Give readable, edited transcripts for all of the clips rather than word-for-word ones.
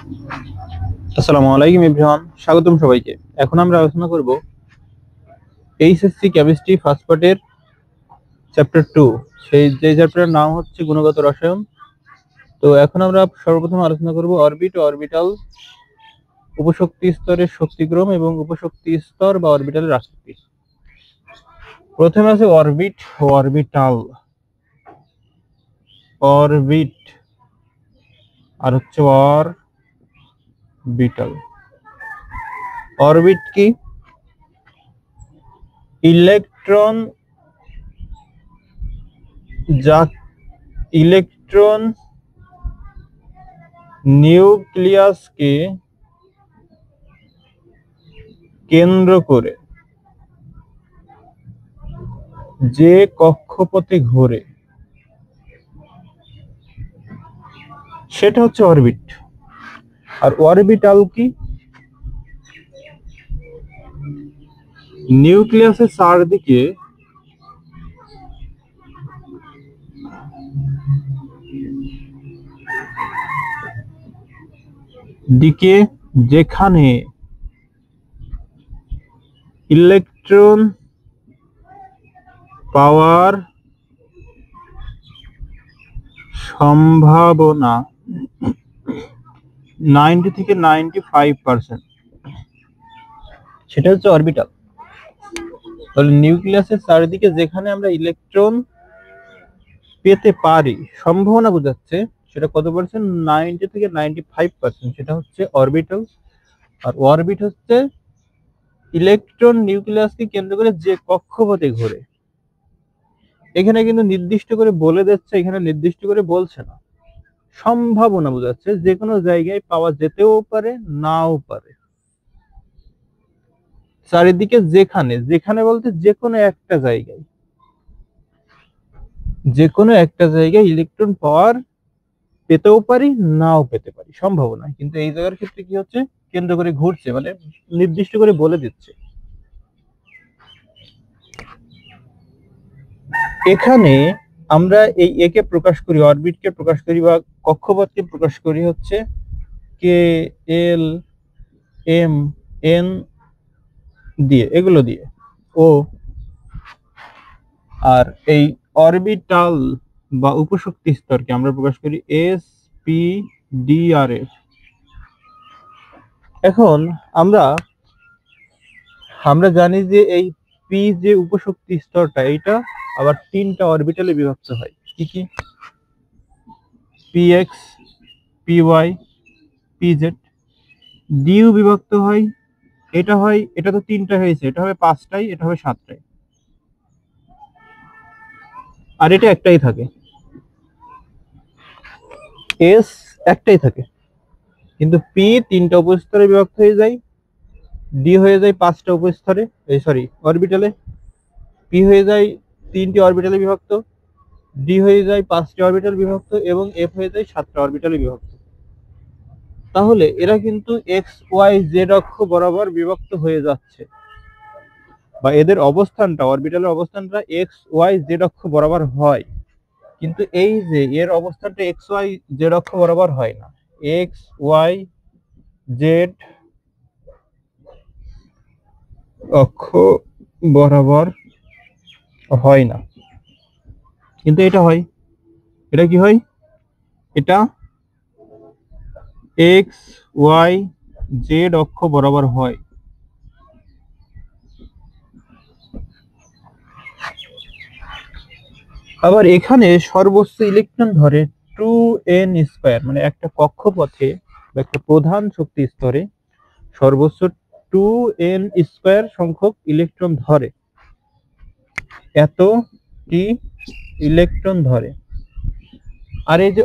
আসসালামু আলাইকুম এভরিওয়ান, স্বাগতম সবাইকে। এখন আমরা আলোচনা করব এইচএসসি কেমিস্ট্রি ফার্স্ট পার্টের চ্যাপ্টার 2। যে চ্যাপ্টারের নাম হচ্ছে গুণগত রসায়ন। তো এখন আমরা সর্বপ্রথম আলোচনা করব অরবিট ও অরবিটাল, উপশক্তি স্তরের শক্তিক্রম এবং উপশক্তি স্তর বা অরবিটালের আকৃতি। প্রথমে আছে অরবিট ও অরবিটাল। অরবিট আর হচ্ছে অরবিটাল। অরবিট কি? ইলেকট্রন নিউক্লিয়াসকে কেন্দ্র করে যে কক্ষপথে ঘোরে সেটা হচ্ছে অরবিট। আর অরবিটাল কি? নিউক্লিয়াসের চারদিকে যেখানে ইলেকট্রন পাওয়ার সম্ভাবনা 90 থেকে 95%, সেটা হচ্ছে অরবিটাল। তাহলে নিউক্লিয়াসের চারিদিকে যেখানে আমরা ইলেকট্রন পেতে পারি, সম্ভাবনা বোঝাচ্ছে, সেটা কত পার্সেন্ট? 90 থেকে 95%, সেটা হচ্ছে অরবিটাল। আর অরবিট হচ্ছে ইলেকট্রন নিউক্লিয়াসকে কেন্দ্র করে যে কক্ষপথে ঘোরে। এখানে কিন্তু নির্দিষ্ট করে বলে দিচ্ছে, এখানে নির্দিষ্ট করে বলছে না, সম্ভাবনা বোঝাচ্ছে, যে কোনো জায়গায় পাওয়া যেতেও পারে, নাও পারে। চারিদিকে যেখানে, যেখানে বলতে যে কোনো একটা জায়গায়, যে কোনো একটা জায়গায় ইলেকট্রন পাওয়ার পেতেও পারি, নাও পেতে পারি, সম্ভাবনা। কিন্তু এই জায়গার ক্ষেত্রে কি হচ্ছে? কেন্দ্র করে ঘুরছে, মানে নির্দিষ্ট করে বলে দিচ্ছে। এখানে আমরা এই একে প্রকাশ করি, অরবিটকে প্রকাশ করি বা কক্ষপথকে প্রকাশ করি হচ্ছে কে, এল, এম, এন দিয়ে, এগুলো দিয়ে। ও আর এই অরবিটাল বা উপশক্তি স্তরকে আমরা প্রকাশ করি এস, পি, ডি, আর, এফ। এখন আমরা জানি যে এই পি যে উপশক্তি স্তরটা, এইটা আবার তিনটা অরবিটালে বিভক্ত হয়। কি কি? P X, P Y, P Z. ডিও বিভক্ত হয়, এটা তো তিনটা হয়েছে, এটা হবে পাঁচটাই, এটা হবে সাতটাই, আর এটা একটাই থাকে, এস একটাই থাকে। কিন্তু পি তিনটা উপস্তরে বিভক্ত হয়ে যায়, ডি হয়ে যায় পাঁচটা উপস্তরে, এই সরি অরবিটালে, পি হয়ে যায় তিনটি অরবিটালে বিভক্ত, ডি হয়ে যায় পাঁচটি অরবিটাল বিভক্ত, এবং এফ হয়ে যায় সাতটা অরবিটালে বিভক্ত। তাহলে এরা কিন্তু এক্স ওয়াই জেড অক্ষ বরাবর বিভক্ত হয়ে যাচ্ছে, বা এদের অবস্থানটা, অরবিটালের অবস্থানটা এক্স ওয়াই জেড অক্ষ বরাবর হয়। কিন্তু এই যে এর অবস্থানটা এক্স ওয়াই জেড অক্ষ বরাবর হয় না, এক্স ওয়াই জেড অক্ষ বরাবর হয় না, কিন্তু এটা হয়। এটা কি হয়? এটা এক্স ওয়াই জেড অক্ষ বরাবর হয়। আবার এখানে সর্বোচ্চ ইলেকট্রন ধরে 2n², মানে একটা কক্ষপথে বা একটা প্রধান শক্তি স্তরে সর্বোচ্চ 2n² সংখ্যক ইলেকট্রন ধরে, এতটি ইলেকট্রন ধরে। আর এই যে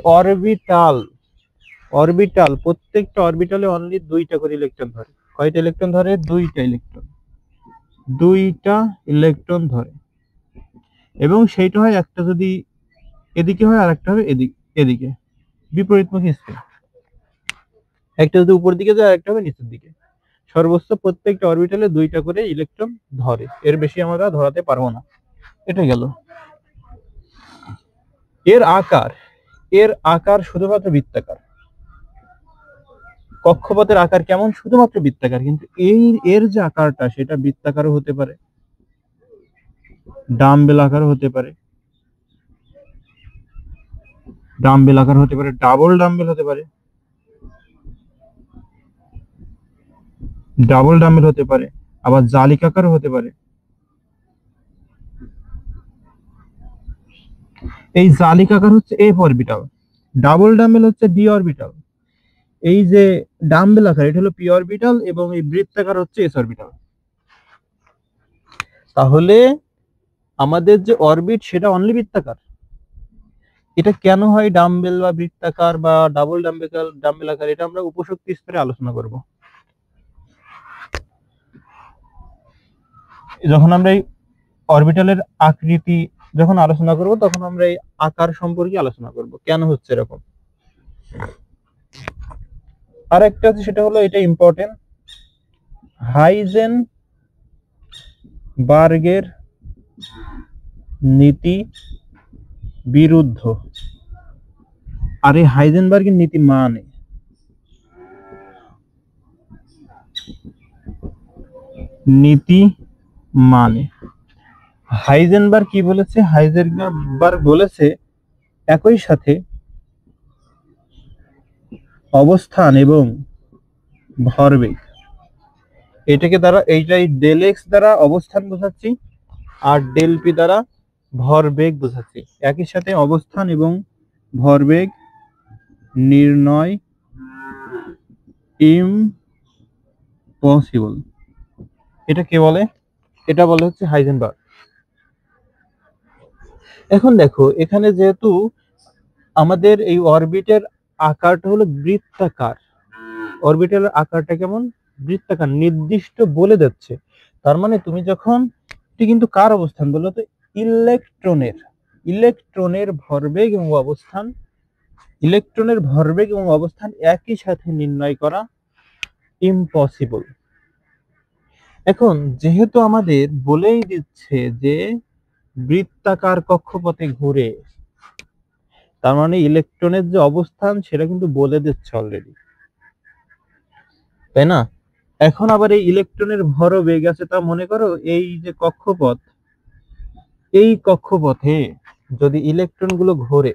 অরবিটাল, প্রত্যেকটা অরবিটালে অনলি দুইটা করে ইলেকট্রন ধরে। কয়টা ইলেকট্রন ধরে? দুইটা ইলেকট্রন ধরে। এবং সেইটা হয়, একটা যদি এদিকে হয় আর একটা হবে এদিকে, বিপরীতমুখী স্পিন। একটা যদি উপর দিকে যায়, আরেকটা হবে নিচের দিকে। সর্বোচ্চ প্রত্যেকটা অরবিটালে দুইটা করে ইলেকট্রন ধরে, এর বেশি আমরা ধরাতে পারবো না। এটা গেল। এর আকার শুধুমাত্র বৃত্তাকার। কক্ষপথের আকার কেমন? শুধুমাত্র বৃত্তাকার, কিন্তু এর যে আকারটা সেটা বৃত্তাকারও হতে পারে, ডাম্বেল আকারও হতে পারে, ডাম্বেল আকার হতে পারে, ডাবল ডাম্বেল হতে পারে, ডাবল ডাম্বেল হতে পারে, আবার জালিকাকারও হতে পারে। এই জালিকাকার হচ্ছে এফ অরবিটাল, ডাবল ডাম্বেল হচ্ছে ডি অরবিটাল, এই যে ডাম্বেল আকার এটা হলো পি অরবিটাল, এবং এই বৃত্তাকার হচ্ছে এস অরবিটাল। তাহলে আমাদের যে অরবিট সেটা অনলি বৃত্তাকার। এটা কেন হয় ডাম্বেল বা বৃত্তাকার বা ডাবল ডাম্বেল আকার, এটা আমরা উপশক্তি স্তরে আলোচনা করব। যখন আমরা এই অরবিটালের আকৃতি যখন আলোচনা করব তখন আমরা এই আকার সম্পর্কে আলোচনা করব, কেন হচ্ছে এরকম। আর একটা আছে, সেটা হলো এটা ইম্পর্টেন্ট, হাইজেনবার্গের নীতি বিরুদ্ধ। আরে হাইজেনবার্গের নীতি মানে হাইজেনবার্গ কি বলেছে? হাইজেনবার্গ বলেছে একই সাথে অবস্থান এবং ভরবেগ, এটাকে দ্বারা এইটাই ডেল এক্স দ্বারা অবস্থান বোঝাচ্ছি আর ডেল পি দ্বারা ভরবেগ বোঝাচ্ছি। একই সাথে অবস্থান এবং ভরবেগ নির্ণয় ইম্পসিবল, এটা কে বলে? এটা বলে হচ্ছে হাইজেনবার্গ। এখন দেখো এখানে যেহেতু আমাদের এই অরবিটের আকারটা হলো বৃত্তাকার, অরবিটালের আকারটা কেমন? বৃত্তাকার, নির্দিষ্ট বলে দিচ্ছে। তার মানে তুমি যখন এটি কিন্তু কার অবস্থান বলো তো? ইলেকট্রনের ভরবেগ এবং অবস্থান, ইলেকট্রনের ভরবেগ এবং অবস্থান একই সাথে নির্ণয় করা ইম্পসিবল। এখন যেহেতু আমাদের বলেই দিচ্ছে যে বৃত্তাকার কক্ষপথে ঘুরে, তার মানে ইলেকট্রনের যে অবস্থান সেটা কিন্তু বলে দিচ্ছে অলরেডি, তাই না? এখন আবার এই ইলেকট্রনের ভরবেগ আছে, তা মনে করো এই যে কক্ষপথ, এই কক্ষপথে যদি ইলেকট্রন গুলো ঘোরে,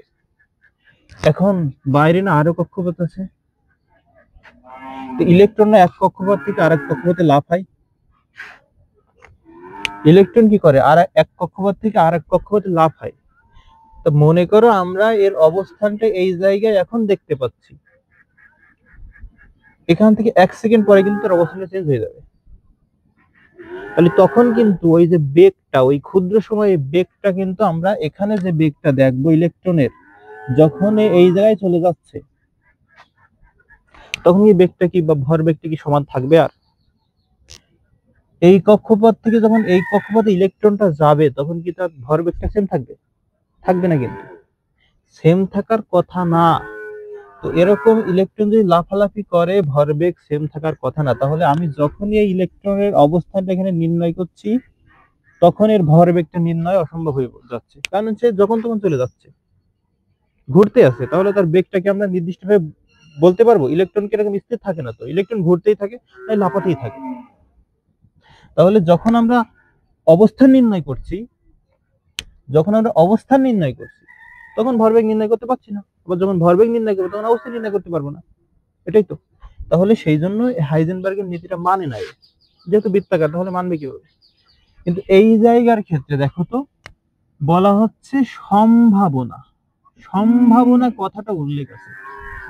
এখন বাইরে না আরো কক্ষপথ আছে, ইলেকট্রন এক কক্ষপথ থেকে আরেক কক্ষপথে লাফায়, ইলেকট্রন কি করে? আর এক কক্ষপথ থেকে আরেক কক্ষপথে লাফায়। তো মনে করো আমরা এর অবস্থানটা এই জায়গায় এখন দেখতে পাচ্ছি, এখান থেকে 1 সেকেন্ড পরে কিন্তু তার অবস্থানটা চেঞ্জ হয়ে যাবে। তাহলে তখন কিন্তু ওই যে বেগটা, ওই ক্ষুদ্র সময়ে বেগটা কিন্তু আমরা এখানে যে বেগটা দেখবো ইলেকট্রনের, যখন এই জায়গায় চলে যাচ্ছে তখন এই বেগটা কি বা ভরবেগটা কি সমান থাকবে? আর এই কক্ষপথ থেকে যখন এই কক্ষপথে ইলেকট্রনটা যাবে তখন কি তার ভরবেগটা সেম থাকবে? থাকবে না, কিন্তু সেম থাকার কথা না। তো এরকম ইলেকট্রন যদি লাফালাফি করে ভরবেগ সেম থাকার কথা না, তাহলে আমি যখনই এই ইলেকট্রনের অবস্থানটা এখানে নির্ণয় করছি তখন এর ভরবেগটা নির্ণয় অসম্ভব হয়ে যাচ্ছে, কারণ সে যখন তখন চলে যাচ্ছে, ঘুরতে আছে। তাহলে তার বেগটাকে আমরা নির্দিষ্টভাবে বলতে পারবো? ইলেকট্রন কি এরকম স্থির থাকে না, তো ইলেকট্রন ঘুরতেই থাকে, তাই লাফাতেই থাকে। তাহলে যখন আমরা অবস্থান নির্ণয় করছি, তখন ভরবেগ নির্ণয় করতে পারছি না, আবার যখন ভরবেগ নির্ণয় করবো তখন অবস্থান নির্ণয় করতে পারবো না, এটাই তো। তাহলে সেই জন্য হাইজেনবার্গের নীতিটা মানে নাই, যেহেতু বৃত্তাকার তাহলে মানবে কিভাবে? কিন্তু এই জায়গার ক্ষেত্রে দেখো তো বলা হচ্ছে সম্ভাবনা কথাটা উল্লেখ আছে,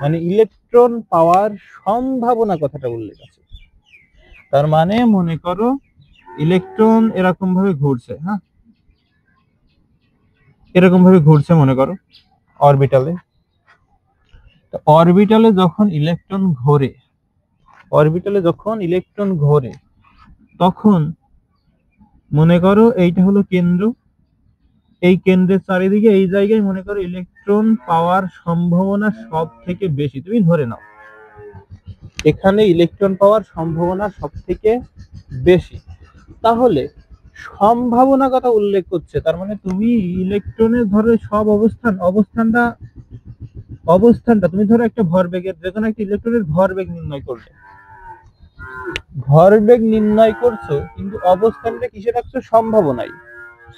মানে ইলেকট্রন পাওয়ার সম্ভাবনা কথাটা উল্লেখ আছে। তার মানে মনে করো ইলেকট্রন এরকম ভাবে ঘুরছে, হ্যাঁ এরকম ভাবে ঘুরছে মনে করো অরবিটালে। অরবিটালে যখন ইলেকট্রন ঘোরে তখন মনে করো এইটা হলো কেন্দ্র, এই কেন্দ্রের চারিদিকে এই জায়গায় মনে করো ইলেকট্রন পাওয়ার সম্ভাবনা সব থেকে বেশি, তুমি ধরে নাও এখানে ইলেকট্রন পাওয়ার সম্ভাবনা সব থেকে বেশি। তাহলে সম্ভাবনা কথা উল্লেখ করছে, তার মানে তুমি ইলেকট্রনের ধরো সব অবস্থানটা অবস্থানটা, তুমি ধরো একটা ভরবেগের, যে কোনো একটা ইলেকট্রনের ভরবেগ নির্ণয় করলে, ভরবেগ নির্ণয় করছো কিন্তু অবস্থানটা কিসে রাখছো? সম্ভাবনায়।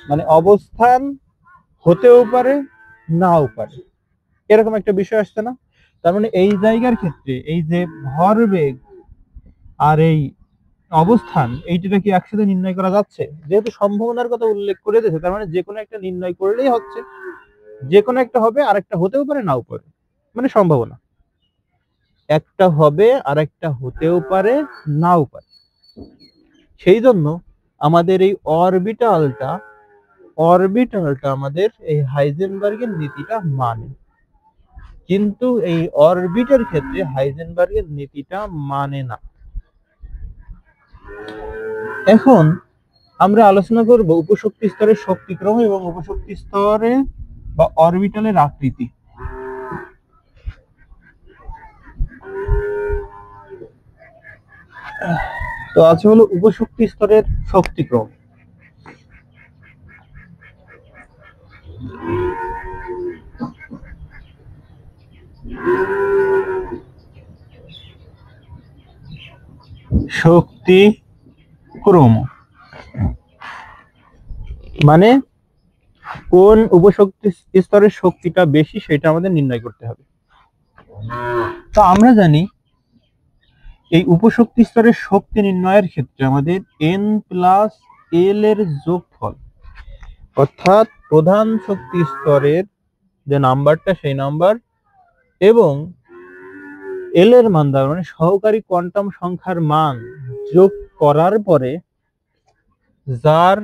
মানে অবস্থান হতেও পারে নাও পারে, এরকম একটা বিষয় আসছে না? তার মানে এই জায়গার ক্ষেত্রে এই যে ভরবেগ আর এই অবস্থান, এইটা কি একসাথে নির্ণয় করা যাচ্ছে? যেহেতু সম্ভাবনার কথা উল্লেখ করে দিয়েছে, তার মানে যে কোনো একটা নির্ণয় করলেই হচ্ছে, যে কোনো একটা হবে আর একটা হতেও পারে নাও পারে, মানে সম্ভাবনা একটা হবে আর একটা হতেও পারে নাও পারে। সেই জন্য আমাদের এই অরবিটালটা, আমাদের এই হাইজেনবার্গের নীতিটা মানে, কিন্তু এই অরবিটের ক্ষেত্রে হাইজেনবার্গের নীতিটা মানে না। এখন আমরা আলোচনা করব উপশক্তি স্তরের শক্তিক্রম এবং উপশক্তি স্তরে বা অরবিটালের আকৃতি। তো আছে হলো উপশক্তি স্তরের শক্তিক্রম। শক্তি ক্রম মানে কোন উপশক্তি স্তরের শক্তিটা বেশি সেটা আমাদের নির্ণয় করতে হবে। তো আমরা জানি এই উপশক্তি স্তরের শক্তি নির্ণয়ের ক্ষেত্রে আমাদের n প্লাস l এর যোগফল, অর্থাৎ প্রধান শক্তি স্তরের যে নাম্বারটা সেই নাম্বার এবং এল এর মান দেওয়া, মানে সহকারী কোয়ান্টাম সংখ্যার মান যোগ করার পরে যার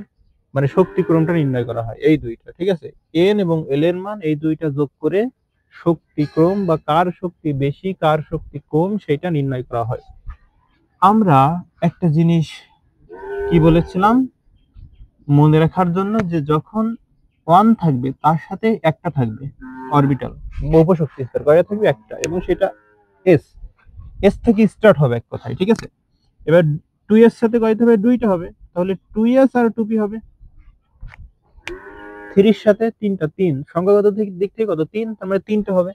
মানে শক্তিক্রমটা নির্ণয় করা হয়, এই দুইটা, ঠিক আছে? এন এবং এল এর মান এই দুইটা যোগ করে শক্তিক্রম বা কার শক্তি বেশি কার শক্তি কম সেটা নির্ণয় করা হয়। আমরা একটা জিনিস কি বলেছিলাম মনে রাখার জন্য, যে যখন 1 থাকবে তার সাথে একটা থাকবে অরবিটাল, উপশক্তি স্তর কয়টা থাকবে? একটা, এবং সেটা এস, এস থেকে স্টার্ট হবে এক কথায়, ঠিক আছে? এবার 2 এর সাথে কয়টা হবে? দুইটা হবে, তাহলে 2s আর 2p হবে। 3 এর সাথে তিনটা, 3 সংখ্যাগত দিক থেকে কত? 3, তার মানে তিনটা হবে,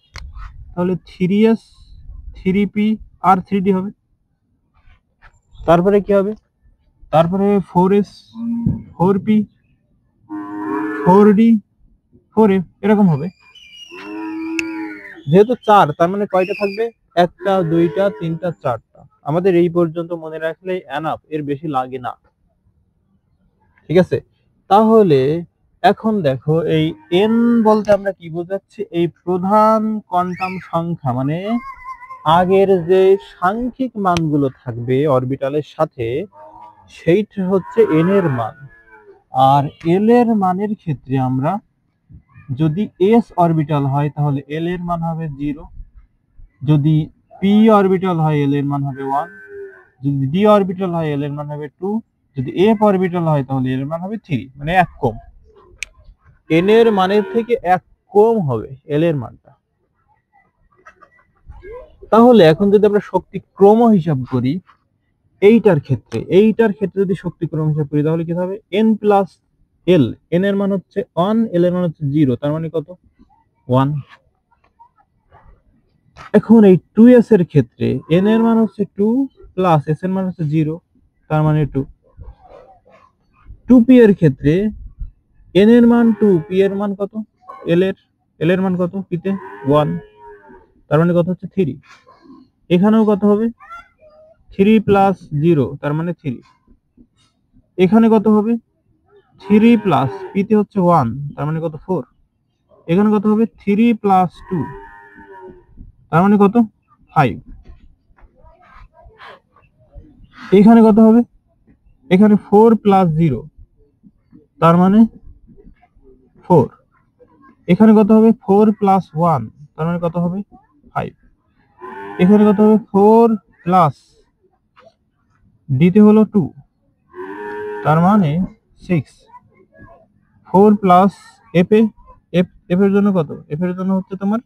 তাহলে 3s 3p আর 3d হবে। তারপরে কি হবে? তারপরে 4s 4p 4d 4f এরকম হবে। যেহেতু 4, তার মানে কয়টা থাকবে? একটা, দুইটা, তিনটা, চারটা। আমাদের এই পর্যন্ত মনে রাখলে এনাফ, এর বেশি লাগে না, ঠিক আছে? তাহলে এখন দেখো এই n বলতে আমরা কি বোঝাচ্ছি? এই প্রধান কোয়ান্টাম সংখ্যা, মানে আগের যে সাংখ্যিক মানগুলো থাকবে অরবিটালের সাথে, সেইটা হচ্ছে n এর মান। আর l এর মানের ক্ষেত্রে আমরা যদি s অরবিটাল হয় তাহলে l এর মান হবে 0, যদি p অরবিটাল হয় l এর মান হবে 1, যদি d অরবিটাল হয় l এর মান হবে 2, যদি f অরবিটাল হয় তাহলে l এর মান হবে 3, মানে এক কম, n এর মানের থেকে এক কম হবে l এর মানটা। তাহলে এখন যদি আমরা শক্তি ক্রম হিসাব করি এইটার ক্ষেত্রে যদি শক্তি ক্রম হিসাব করি তাহলে কি হবে? n প্লাস l, n এর মান হচ্ছে 1, l এর মান হচ্ছে 0, তার মানে কত? 1। এখন এই 2s এর ক্ষেত্রে n এর মান হচ্ছে 2 প্লাস s এর মান হচ্ছে 0, তার মানে 2। 2p এর ক্ষেত্রে n এর মান 2, p এর মান কত? l এর মান কত? p তে 1, তার মানে কত হচ্ছে? 3। এখানেও কত হবে? 3 প্লাস 0, তার মানে 3। এখানে কত হবে? 3 প্লাস p তে হচ্ছে 1, তার মানে কত? 4। এখানে কত হবে? 3 প্লাস 2, তার মানে কত? 5। এখানে কত হবে? এখানে 4 প্লাস 0, তার মানে 4। এখানে কত হবে? 4 প্লাস 1, তার মানে কত হবে? 5। এখানে কত হবে? 4 প্লাস দিতে হলো 2, তার মানে 6। 4 প্লাস f এর জন্য কত? f এর জন্য হচ্ছে তোমার,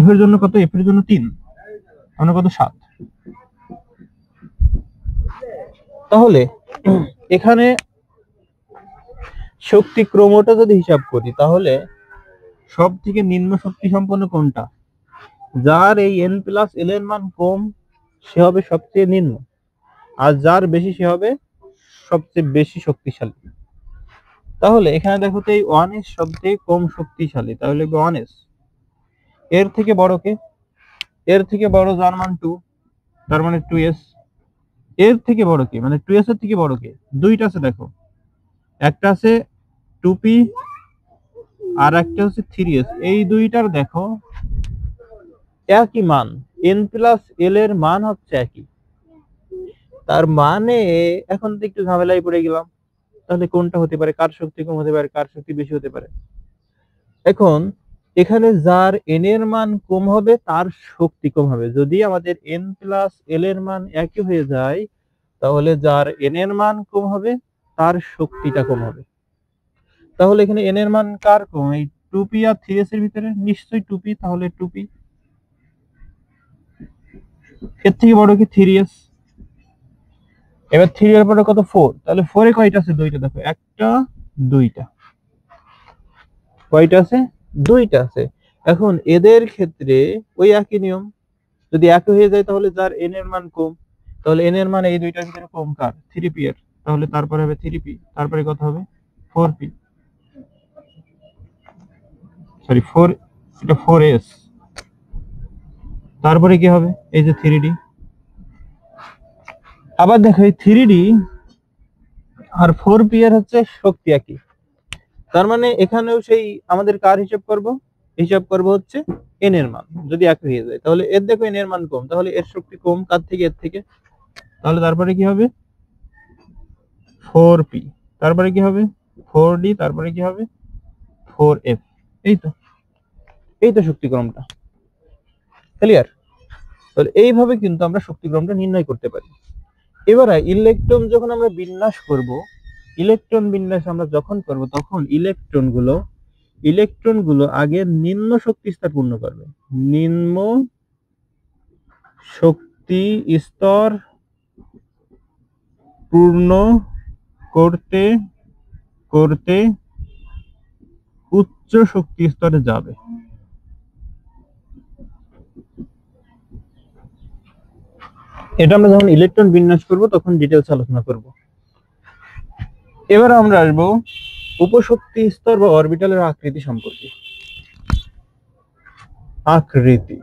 f এর জন্য কত? f এর জন্য 3, মানে কত? 7। তাহলে এখানে শক্তি ক্রমটা যদি হিসাব করি তাহলে সব থেকে নিম্ন শক্তি সম্পন্ন কোনটা? যার এই n প্লাস l এর মান কম সে হবে সবচেয়ে নিম্ন, আর যার বেশি সে হবে সবচেয়ে বেশি শক্তিশালী। তাহলে এখানে দেখো তো এই 1s সবচেয়ে কম শক্তিশালী, তাহলে 1s। এর থেকে বড় কে? এর থেকে বড় যার মান 2, তার মানে 2s। এর থেকে বড় কে, মানে 2s এর থেকে বড় কে? দুইটা আছে দেখো, একটা আছে 2p আর একটা হচ্ছে 3s। এই দুইটার দেখো একই মান, n প্লাস l এর মান হচ্ছে একই। তার মানে এখন তো একটু ঝামেলায় পড়ে গেলাম, তাহলে কোনটা হতে পারে, কার শক্তি কম হতে পারে, কার শক্তি বেশি হতে পারে? এখন এখানে যার n এর মান কম হবে তার শক্তি কম হবে। যদি আমাদের n প্লাস l এর মান একই হয়ে যায়, তাহলে যার n এর মান কম হবে তার শক্তিটা কম হবে। তাহলে এখানে n এর মান কার কম? এই 2p আর 3s এর ভিতরে নিশ্চয়ই 2p, তাহলে 2p। এর থেকে বড় কি 3s? এবার 3 এর পরে কত? 4, তাহলে 4 এ কয়টা আছে? দুইটা। দেখো একটা দুইটা, কয়টা আছে? দুইটা আছে। এখন এদের ক্ষেত্রে ওই একই নিয়ম, যদি একই হয়ে যায় তাহলে যার n এর মান কম, তাহলে n এর মান এই দুইটার ভিতরে কম কার? 3p এর। তাহলে তারপরে হবে 3p, তারপরে কত হবে? 4p, সরি 4, এটা 4s। তারপরে কি হবে? এই যে 3d। আবার দেখো এই 3d আর 4p এর হচ্ছে শক্তি একই, তার মানে এখানেও সেই আমাদের কার হিসাব করব? হিসাব করব হচ্ছে n এর মান। যদি একই হয়ে যায় তাহলে এর দেখো n এর মান কম, তাহলে এর শক্তি কম কার থেকে? এর থেকে। তাহলে তারপরে কি হবে? 4p, তারপরে কি হবে? 4d, তারপরে কি হবে? 4f। এই তো, এই তো শক্তিক্রমটা। ক্লিয়ার? তাহলে এইভাবে কিন্তু আমরা শক্তিক্রমটা নির্ণয় করতে পারি। এবারে ইলেকট্রন যখন আমরা বিন্যাস করব, ইলেকট্রন বিন্যাস আমরা যখন করব তখন ইলেকট্রনগুলো আগে নিম্ন শক্তি স্তর পূর্ণ করবে। নিম্ন শক্তি স্তর পূর্ণ করতে করতে উচ্চ শক্তি স্তরে যাবে। এটা আমরা যখন ইলেকট্রন বিন্যাস করব তখন ডিটেইলস আলোচনা করব। এবার আমরা আসবো উপশক্তি স্তর বা অরবিটালের আকৃতি সম্পর্কে। আকৃতি,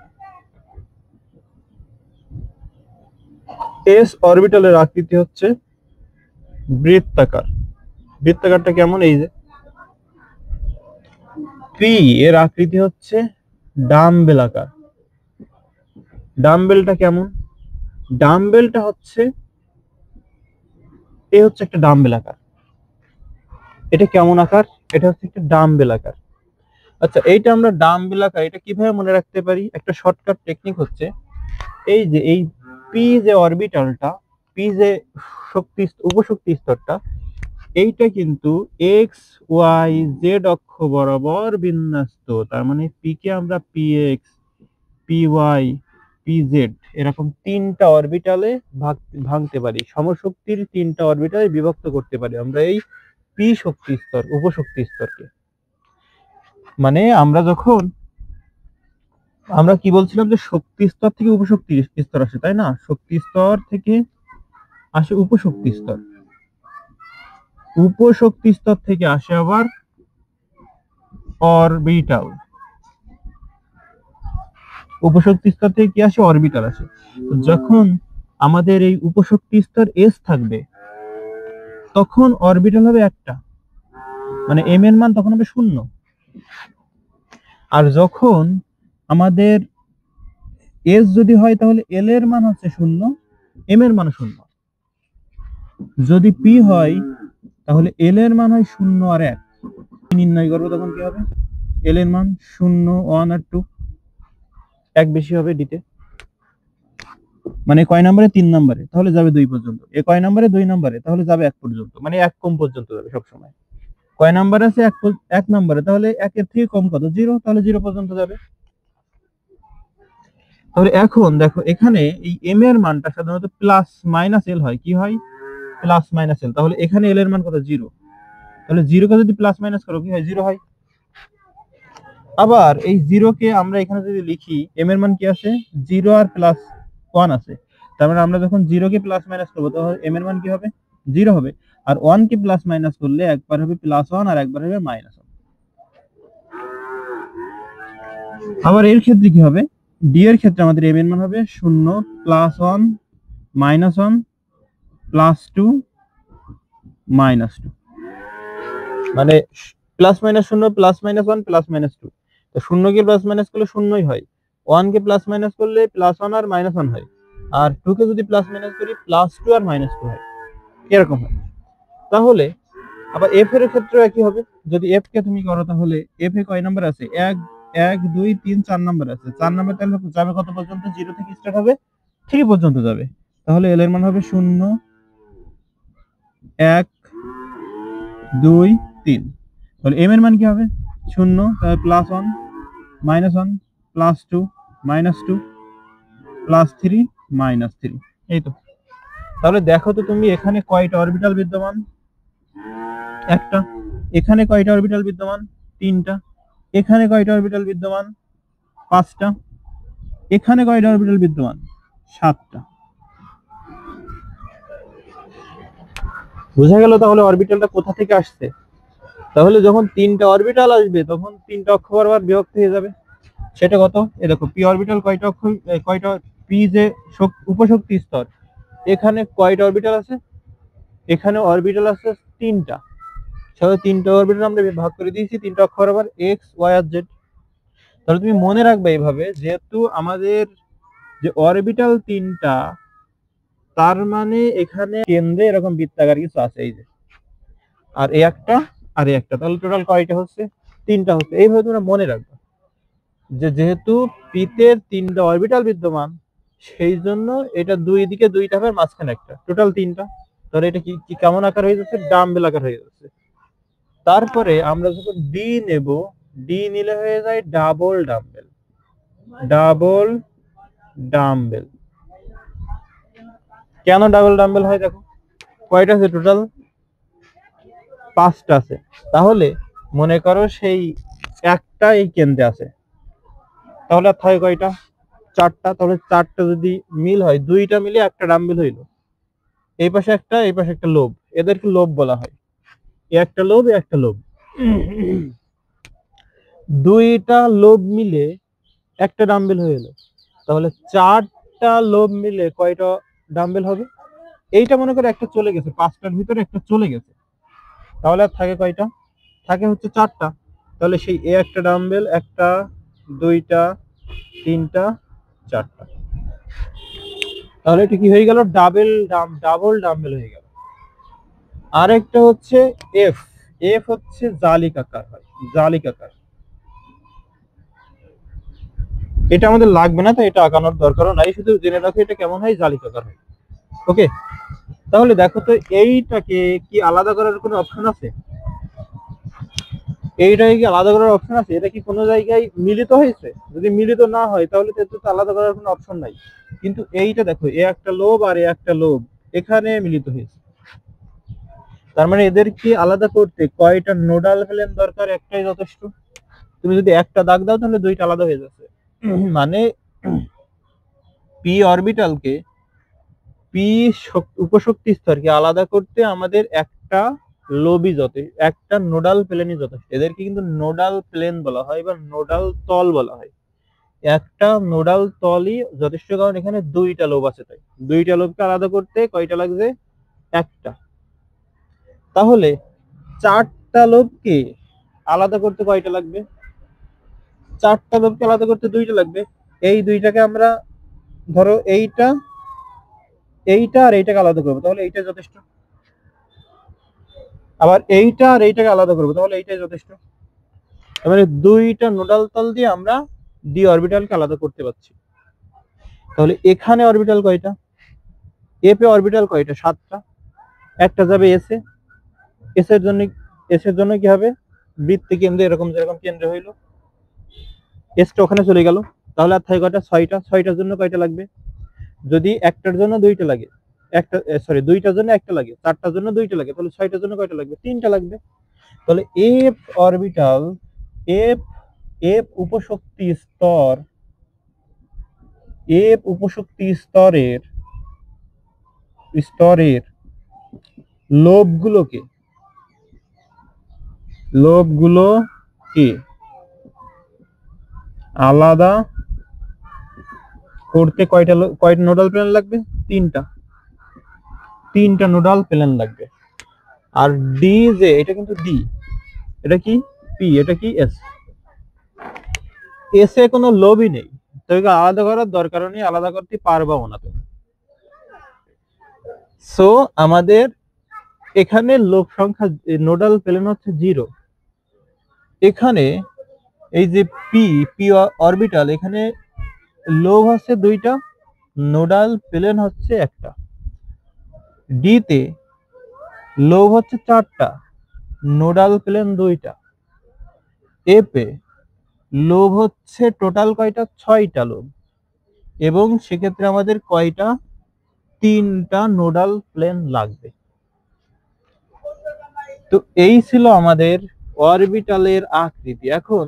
এস অরবিটালের আকৃতি হচ্ছে বৃত্তাকার। বৃত্তাকারটা কেমন? এই যে পি এর আকৃতি হচ্ছে ডাম্বেল আকার। ডাম্বেলটা কেমন? ডাম্বেলটা হচ্ছে, এ হচ্ছে একটা ডাম্বেল আকার। এটা কেমন আকার? এটা হচ্ছে একটা ডাম্বেল আকার। আচ্ছা, এইটা আমরা ডাম্বেল আকার, এটা কিভাবে মনে রাখতে পারি? একটা শর্টকাট টেকনিক হচ্ছে এই যে এই পি যে অরবিটালটা, পি যে শক্তি উপশক্তি স্তরটা, এইটা কিন্তু এক্স ওয়াই জেড অক্ষ বরাবর বিন্যস্ত। তার মানে পি কে আমরা P X, P Y, P Z এরকম তিনটা অরবিটালে ভাঙতে পারি। সমশক্তির তিনটা অরবিটালে বিভক্ত করতে পারি আমরা এই পি শক্তি স্তর, উপশক্তি স্তরকে। মানে আমরা কি বলছিলাম যে শক্তি স্তর থেকে উপশক্তি স্তর আসে, তাই না? শক্তি স্তর থেকে আসে উপশক্তি স্তর, উপশক্তি স্তর থেকে আসে আবার অরবিটাল। উপশক্তি স্তর থেকে কি আসে? অরবিটাল আসে। যখন আমাদের এই উপশক্তি স্তর এস থাকবে তখন অরবিটাল হবে একটা, মানে এম এর মান তখন হবে 0। আর যখন আমাদের এস যদি হয় তাহলে এল এর মান হচ্ছে 0, এম এর মান 0। যদি পি হয় তাহলে এল এর মান হয় 0 আর 1। নির্ণয় করবো তখন কি হবে? এল এর মান 0, 1 আর 2, এক বেশি হবে ডিতে। মানে কয় নম্বরে? 3 নম্বরে, তাহলে যাবে 2 পর্যন্ত। এ কয় নম্বরে? 2 নম্বরে, তাহলে যাবে 1 পর্যন্ত, মানে 1 কম পর্যন্ত যাবে সব সময়। কয় নাম্বার আছে? 1 নম্বরে, তাহলে 1 এর থেকে কম কত? 0, তাহলে 0 পর্যন্ত যাবে। তাহলে এখন দেখো এখানে এই এম এর মানটা সাধারণত প্লাস মাইনাস এল হয়। কি হয়? Plus minus L. তাহলে এখানে এল এর মান কত? 0। তাহলে 0 কে যদি প্লাস মাইনাস করো কি হয়? 0 হয়। আবার এই 0 কে আমরা এখানে যদি লিখি m এর মান কি আছে 0 আর প্লাস 1 আছে, তার মানে আমরা যখন 0 কে প্লাস মাইনাস করব তখন m এর মান কি হবে 0 হবে, আর 1 কে প্লাস মাইনাস করলে একবার হবে +1 আর একবার হবে -1। আবার এর ক্ষেত্রে কি হবে, d এর ক্ষেত্রে আমাদের m এর মান হবে 0 +1 -1 +2 -2, মানে +-0 +-1 +-2। তো 0 কে প্লাস মাইনাস করলে 0ই হয়, 1 কে প্লাস মাইনাস করলে +1 আর -1 হয়, আর 2 কে যদি প্লাস মাইনাস করি +2 আর -2 হয়, এরকম হয়। তাহলে আবার f এর ক্ষেত্রেও একই হবে, যদি f কে তুমি করো তাহলে f এ কয় নাম্বার আছে 1 1 2 3 4 নাম্বার আছে, 4 নাম্বার তাহলে যাবে কত পর্যন্ত, 0 থেকে স্টার্ট হবে 3 পর্যন্ত যাবে, তাহলে l এর মান হবে 0 1 2 3। তাহলে m এর মান কি হবে 0, তাহলে +1 -1 +2 -2 +3 -3, এই তো। তাহলে দেখো তো তুমি এখানে কয়টা অরবিটাল বিদ্যমান, একটা, এখানে কয়টা অরবিটাল বিদ্যমান, তিনটা, এখানে কয়টা অরবিটাল বিদ্যমান, পাঁচটা, এখানে কয়টা অরবিটাল বিদ্যমান, সাতটা। বোঝা গেল তাহলে অরবিটালটা কোথা থেকে আসছে। তাহলে যখন তিনটা অরবিটাল আসবে তখন তিনটা অক্ষ বরাবর বিভক্ত হয়ে যাবে, সেটা কত, এ দেখো পি অরবিটাল কয়টা অক্ষ, কয়টা পি যে উপশক্তি স্তর, এখানে কয়টা অরবিটাল আছে, এখানে অরবিটাল আছে তিনটা, তাহলে তিনটা অরবিটাল আমরা ভাগ করে দিয়েছি তিনটা অক্ষ বরাবর এক্স ওয়াই আর জেড। তাহলে তুমি মনে রাখবে এইভাবে, যেহেতু আমাদের যে অরবিটাল তিনটা, তার মানে এখানে কেন্দ্রে এরকম বৃত্তাকার কিছু আছে, এই যে, আর এই একটা আর এই একটা, তাহলে টোটাল কয়টা হচ্ছে, তিনটা হচ্ছে। এইভাবে তোমরা মনে রাখবে যে যেহেতু পিতে তিনটা অরবিটাল বিদ্যমান, সেই জন্য এটা দুই দিকে দুইটা হবে, মাঝখানে একটা, টোটাল তিনটা। তাহলে এটা কি কেমন আকার হয়ে যাচ্ছে, ডাম্বেল আকার হয়ে যাচ্ছে। তারপরে আমরা যখন ডি নেব, ডি নিলে হয়ে যায় ডাবল ডাম্বেল, ডাবল ডাম্বেল। কেন ডাবল ডাম্বেল হয় দেখো, কয়টা আছে টোটাল, পাঁচটা আছে। তাহলে মনে করো সেই একটা এই কেন্দ্রে আছে, তাহলে আর থাকে কয়টা, চারটা। তাহলে চারটা যদি মিল হয়, দুইটা মিলে একটা ডাম্বেল হইলো, এই পাশে একটা এই পাশে একটা লোব, এদেরকে লোব বলা হয়, একটা লোব একটা লোব। দুইটা লোব মিলে একটা ডাম্বেল হয়ে এলো, তাহলে চারটা লোব মিলে কয়টা ডাম্বেল হবে, এইটা মনে করে একটা চলে গেছে, পাঁচটার ভিতরে একটা চলে গেছে, তাহলে আর থাকে কয়টা, থাকে হচ্ছে চারটা। তাহলে সেই এ একটা ডাম্বেল, একটা, দুইটা, তিনটা, চারটা। তাহলে এটা কি হয়ে গেল, ডাবল ডাম্বেল হয়ে গেল। আরেকটা হচ্ছে এফ, এফ হচ্ছে জালিকাকার হয়, জালিকাকার। এটা আমাদের লাগবে না, তো এটা আঁকানোর দরকারও নাই, শুধু জেনে রাখো এটা কেমন হয়, জালিকাকার হয়। ওকে, তাহলে দেখো তো এইটাকে কি আলাদা করার কোনো অপশন আছে, এইটাকে কি আলাদা করার অপশন আছে, এটা কি কোনো জায়গায় মিলিত হয়েছে, যদি মিলিত না হয় তাহলে তো আলাদা করার কোনো অপশন নাই। কিন্তু এইটা দেখো, এ একটা লোব আর এ একটা লোব এখানে মিলিত হয়েছে, তার মানে এদেরকে আলাদা করতে কয়টা নোডাল প্লেন দরকার, একটাই যথেষ্ট। তুমি যদি একটা দাগ দাও তাহলে দুইটা আলাদা হয়ে যাচ্ছে, মানে পি অরবিটালকে, পি উপশক্তি স্তরকে আলাদা করতে আমাদের একটা লোবই যথেষ্ট, একটা নোডাল প্লেনই যথেষ্ট। এদেরকে কিন্তু নোডাল প্লেন বলা হয় বা নোডাল তল বলা হয়, একটা নোডাল তলই যথেষ্ট, কারণ এখানে দুইটা লোব আছে, তাই দুইটা লোবকে আলাদা করতে কয়টা লাগবে, একটা। তাহলে চারটা লোবকে আলাদা করতে কয়টা লাগবে, চারটা লোবকে আলাদা করতে দুইটা লাগবে। এই দুইটাকে আমরা ধরো এইটা এইটা আর এইটাকে আলাদা করবো, তাহলে এইটা যথেষ্ট। আবার এইটা আর এইটাকে আলাদা করবো, তাহলে এইটাই যথেষ্ট। মানে দুইটা নোডাল তল দিয়ে আমরা ডি অরবিটালকে আলাদা করতে পারছি। তাহলে এখানে অরবিটাল কয়টা, এফ এ অরবিটাল কয়টা, সাতটা, একটা যাবে এস এ, এস এর জন্য কি হবে, বৃত্তি কেন্দ্রে এরকম যেরকম কেন্দ্রে হইলো, এসটা ওখানে চলে গেল, তাহলে আর থাকে কয়টা, ছয়টা। ছয়টার জন্য কয়টা লাগবে, যদি একটার জন্য দুইটা লাগে, একটা সরি দুইটার জন্য একটা লাগে, চারটার জন্য দুইটা লাগে, তাহলে ছয়টার জন্য কয়টা লাগবে, তিনটা লাগবে। তাহলে এফ অরবিটাল, এফ এফ উপশক্তি স্তর, এফ উপশক্তি স্তরের স্তরের লোবগুলোকে আলাদা করতে কয়টা নোডাল প্লেন লাগবে? তিনটা নোডাল প্লেন লাগবে। আর ডি যে এটা কিন্তু ডি, এটা কি পি, এটা কি এস, এস এ কোনো লোভই নেই, তোকে আলাদা করার দরকার নেই, আলাদা করতে পারবাও না তুমি। সো আমাদের এখানে লোভ সংখ্যা নোডাল প্লেন হচ্ছে 0। এখানে এই যে পি পি অরবিটাল, এখানে লোভ হচ্ছে 2টা, নোডাল প্লেন হচ্ছে 1টা। ডি তে লোভ হচ্ছে 4টা, নোডাল প্লেন 2টা। এফ এ লোভ হচ্ছে টোটাল কয়টা? 6টা লোভ। এবং সেক্ষেত্রে আমাদের কয়টা? 3টা নোডাল প্লেন লাগবে। তো এই ছিল আমাদের অরবিটালের আকৃতি। এখন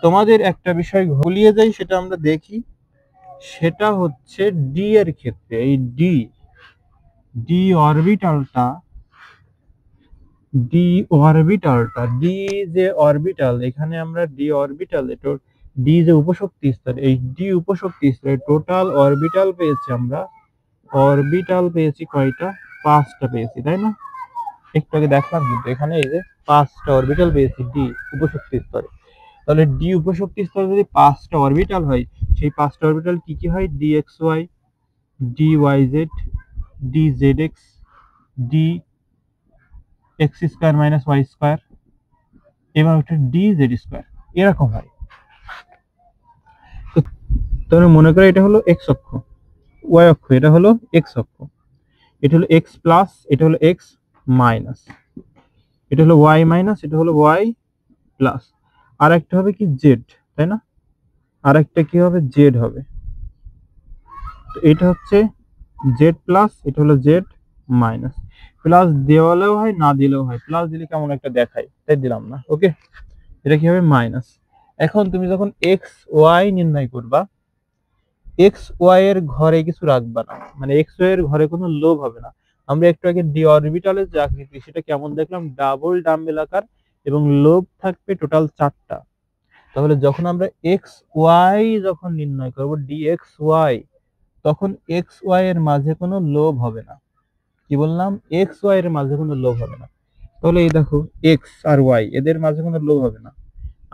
তোমাদের একটা বিষয় ভুলিয়ে যাই, সেটা আমরা দেখি। সেটা হচ্ছে ডি এর ক্ষেত্রে এই ডি অরবিটালটা, ডি যে অরবিটাল, এখানে আমরা ডি অরবিটালে ডি যে উপশক্তি স্তর, এই ডি উপশক্তি স্তরে টোটাল অরবিটাল পেয়েছি আমরা। অরবিটাল পেয়েছি কয়টা? 5টা পেয়েছি, তাই না? একটু আগে দেখলাম কিন্তু এখানে এই যে 5টা অরবিটাল পেয়েছি ডি উপশক্তি স্তরে। তাহলে ডি উপশক্তি স্তরে যদি 5টা অরবিটাল হয়, সেই 5টা অরবিটাল কি কি হয়? D X Y, D Y Z, D Z X, D X square minus Y square, এবং একটা ডি জেড স্কোয়ার, এরকম হয়। তাহলে মনে করো এটা হলো এক্স অক্ষ, ওয়াই অক্ষ এটা হলো এক্স অক্ষ, এটা হলো এক্স প্লাস, এটা হলো এক্স মাইনাস, এটা হলো ওয়াই মাইনাস, এটা হলো ওয়াই প্লাস। আর একটা হবে কি? জেড, তাই না? আর একটা কি হবে? জেড হবে। তো এটা হচ্ছে জেড প্লাস, এটা হলো জেড মাইনাস। প্লাস দেওয়ালেও হয়, না দিলেও হয়, প্লাস দিলে কেমন একটা দেখায়, তাই দিলাম না। ওকে, এটা কি হবে? মাইনাস। এখন তুমি যখন এক্স ওয়াই নির্ণয় করবা, এক্স ওয়াই এর ঘরে কিছু রাখবা না, মানে এক্স ওয়াই এর ঘরে কোনো লোভ হবে না। আমরা একটু আগে ডি অরবিটালের যে আকৃতি সেটা কেমন দেখলাম? ডাবল ডাম্বেল আকার, এবং লোভ থাকবে টোটাল 4টা। তাহলে যখন আমরা এক্স ওয়াই যখন নির্ণয় করব, ডি এক্স ওয়াই, তখন এক্স ওয়াই এর মাঝে কোনো লোভ হবে না। কি বললাম? এক্স ওয়াই এর মাঝে কোনো লোভ হবে না। তাহলে এই দেখো, এক্স আর ওয়াই এদের মাঝে কোনো লোভ হবে না।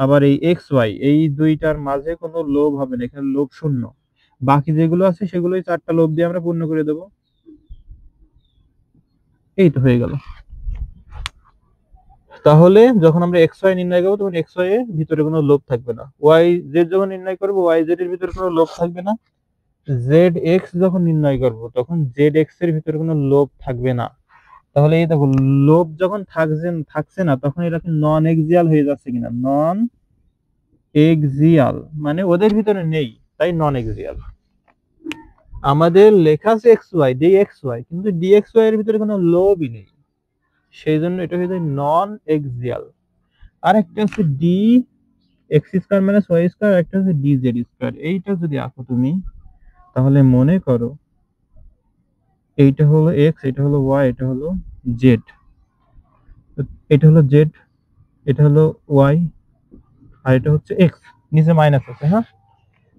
আবার এই এক্স ওয়াই এই দুইটার মাঝে কোনো লোভ হবে না, এখানে লোভ শূন্য। বাকি যেগুলো আছে সেগুলোই 4টা লোভ দিয়ে আমরা পূর্ণ করে দেব। এই তো হয়ে গেল। তাহলে যখন আমরা এক্স ওয়াই নির্ণয় করবো, তখন এক্স ওয়াই এর ভিতরে কোনো লোভ থাকবে না। ওয়াই জেড যখন নির্ণয় করবো, ওয়াই জেড এর ভিতরে কোনো লোভ থাকবে না। জেড এক্স যখন নির্ণয় করব, তখন জেড এক্স এর ভিতরে কোনো লোভ থাকবে না। তাহলে এই দেখো, লোভ যখন থাকছে না, তখন এটা নন এক্সিয়াল হয়ে যাচ্ছে কিনা? নন এক্সিয়াল, মানে ওদের ভিতরে নেই, তাই নন এক্সিয়াল। আমাদের লেখা আছে X Y, D X Y, কিন্তু ডি এক্স ওয়াই এর ভিতরে কোনো লোভই নেই, সেই জন্য এটা হয়ে যায় নন এক্সিয়াল। আর একটা আছে D X square minus Y square, একটা হচ্ছে ডি জেড স্কোয়ার। এইটা যদি আঁকো তুমি, তাহলে মনে করো এইটা হলো এক্স, এটা হলো ওয়াই, এটা হলো জেড, এটা হলো জেড, এটা হলো ওয়াই, আর এটা হচ্ছে এক্স, নিচে মাইনাস আছে। হ্যাঁ,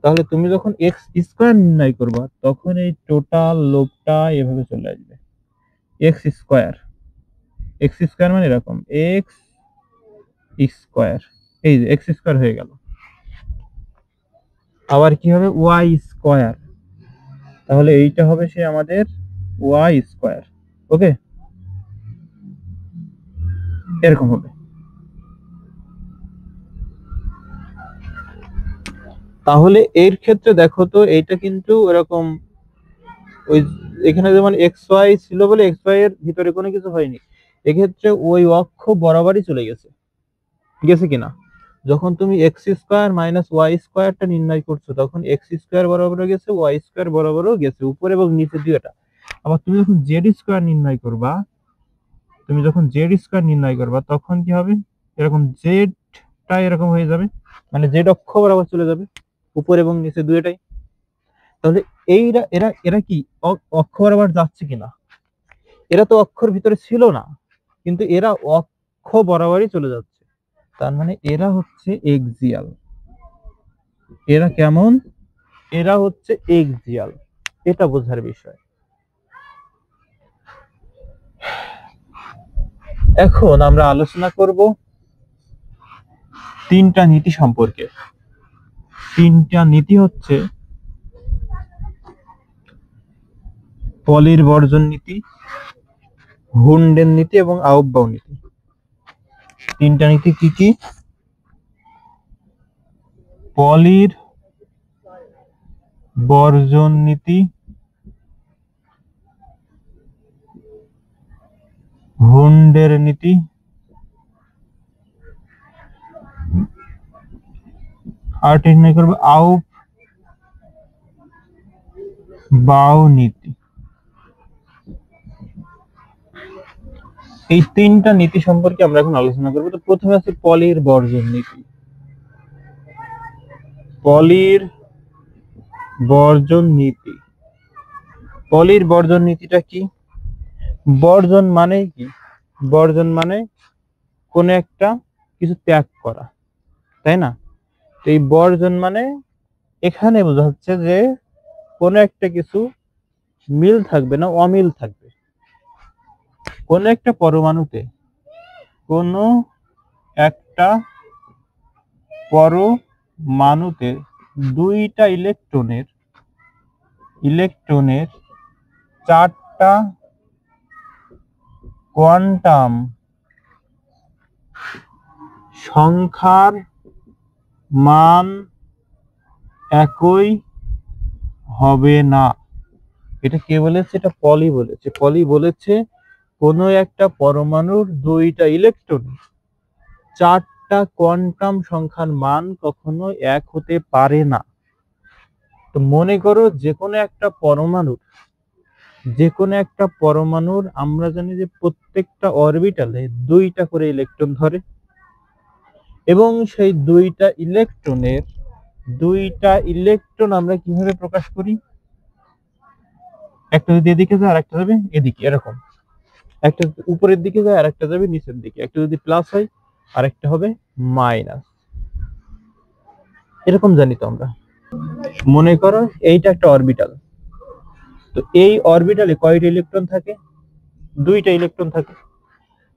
তাহলে তুমি যখন এক্স স্কোয়ার নির্ণয় করবা, তখন এই টোটাল লোভটা এভাবে চলে আসবে, এক্স স্কোয়ার। এক্স স্কোয়ার মানে এরকম, এক্স স্কোয়ার, এই যে এক্স স্কোয়ার হয়ে গেল। আবার কি হবে? ওয়াই স্কোয়ার, তাহলে এইটা হবে সে আমাদের ওয়াই স্কোয়ার। ওকে, এরকম হবে। তাহলে এর ক্ষেত্রে দেখো তো, এইটা কিন্তু এরকম, ওই এখানে যেমন এক্স ওয়াই ছিল বলে এক্স ওয়াই এর ভিতরে কোনো কিছু হয়নি, এক্ষেত্রে ওই অক্ষ বরাবরই চলে গেছে, গেছে কিনা? যখন তুমি এক্স স্কোয়ার মাইনাস ওয়াই স্কোয়ারটা নির্ণয় করছো, তখন এক্স স্কোয়ার বরাবরও গেছে, ওয়াই স্কোয়ার বরাবরও গেছে, উপরে এবং নিচে দুইটা। আবার তুমি যখন জেড স্কোয়ার নির্ণয় করবা, তখন কি হবে? এরকম জেডটা এরকম হয়ে যাবে, মানে জেড অক্ষ বরাবর চলে যাবে, উপর এবং নিচে দুইটাই। তাহলে এইরা এরা এরা কি অক্ষ বরাবর যাচ্ছে কিনা? এরা তো অক্ষর ভিতরে ছিল না, কিন্তু এরা অক্ষ বরাবরই চলে যাচ্ছে। তার মানে এরা হচ্ছে এক্সিয়াল। এরা কেমন? এরা হচ্ছে এক্সিয়াল। এটা বোঝার বিষয়। এখন আমরা আলোচনা করব তিনটা নীতি সম্পর্কে। তিনটা নীতি হচ্ছে পলির বর্জন নীতি, হুন্ডের নীতি এবং আউফবাউ নীতি। তিনটা নীতি কি কি? পলির বর্জন নীতি, হুন্ডের নীতি আর নির্ণয় করবে আউফবাউ নীতি। এই তিনটা নীতি সম্পর্কে আমরা এখন আলোচনা করব। তো প্রথমে আছে পলির বর্জন নীতি। পলির বর্জন নীতি। পলির বর্জন নীতিটা কি? বর্জন মানে কি? বর্জন মানে কোন একটা কিছু ত্যাগ করা, তাই না? তো এই বর্জন মানে এখানে বোঝা হচ্ছে যে কোন একটা কিছু মিল থাকবে না, অমিল থাকবে। কোন একটা পরমাণুতে, কোন একটা পরমাণুতে দুইটা ইলেকট্রনের চারটা কোয়ান্টাম সংখ্যার মান একই হবে না। এটা কে বলেছে? এটা পলি বলেছে। পলি বলেছে কোন একটা পরমাণুর দুইটা ইলেকট্রন চারটা কোয়ান্টাম সংখ্যার মান কখনো এক হতে পারে না। তো মনে করো যে কোনো একটা পরমাণুর আমরা জানি যে প্রত্যেকটা অরবিটালে দুইটা করে ইলেকট্রন ধরে, এবং সেই দুইটা ইলেকট্রন আমরা কিভাবে প্রকাশ করি? একটা যদি এদিকে যায় আর একটা যাবে এদিকে, এরকম। একটা উপরের দিকে যায় আর একটা যাবে নিচের দিকে। একটা যদি প্লাস হয় আর একটা হবে মাইনাস, এরকম জানি তো আমরা। মনে করো এইটা একটা অরবিটাল। তো এই অরবিটালে কয়টা ইলেকট্রন থাকে? দুইটা ইলেকট্রন থাকে।